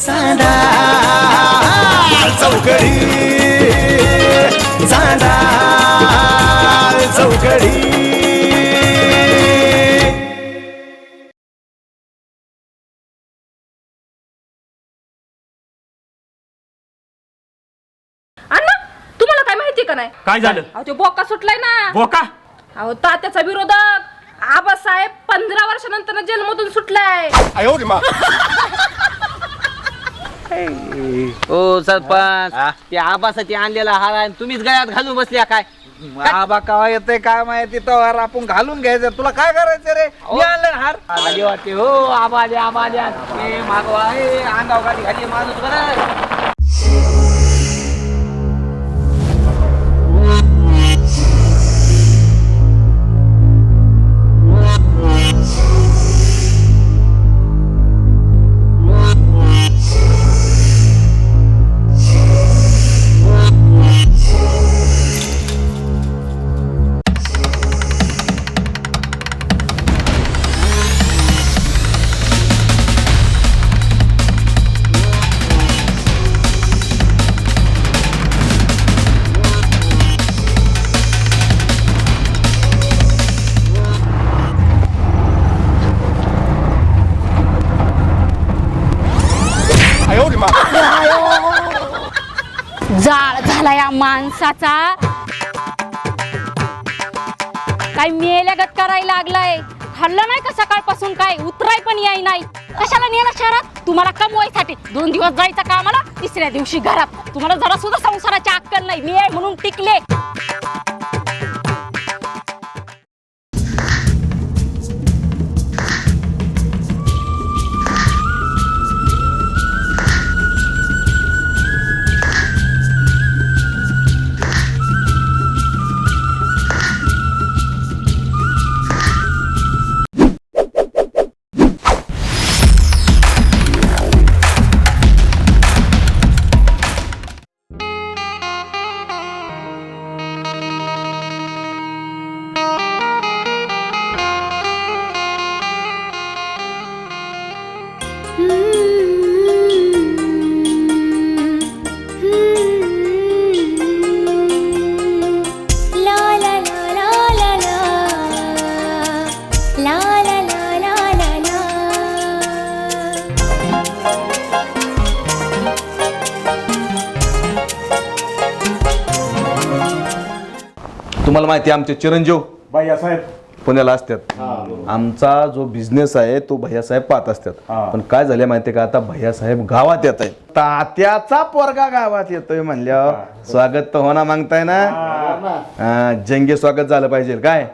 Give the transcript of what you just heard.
चांदा चौकडी चांदा चौकडी. तुम्हाला काय माहिती का नाही? काय झालं? अहो तो बोका सुटलाय ना. बोका? अहो तात्याचा विरोधक आबासाहेब 15 वर्षानंतर जन्मधून सुटलाय. ओ सरपंच, ते आबासाठी आणलेला हार आहे तुम्हीच गळ्यात घालून बसल्या काय? आबा कावा येतंय काय माहिती तो हार आपण घालून घ्यायचं. तुला काय करायचं रे? मी आणलं हार. आली वाटते हो आबाल्या ते मागवा आहे अंगाव गाडी घाली माणूस बरं. जाळ झाला या माणसाचा. काय मेल्यागत करायला लागलाय. हल्लं नाही का सकाळपासून? काय उतराय पण याय नाही. कशाला नेला शहरात? तुम्हाला कमवायसाठी 2 दिवस जायचं कामाला, तिसऱ्या दिवशी घरात. तुम्हाला जरा सुद्धा संसाराची अक्कल नाही. मी आहे म्हणून टिकले. तुम्हाला माहिती आहे आमचे चिरंजीव भैयासाहेब पुण्याला असतात. आमचा जो बिझनेस आहे तो भैयासाहेब पाहत असतात. पण काय झाले माहितीये का, आता भैयासाहेब गावात येत आहे. तात्याचा पोरगा गावात येतोय म्हणल्यावर स्वागत तर होणार मागताय ना. जंगे स्वागत झालं पाहिजे काय.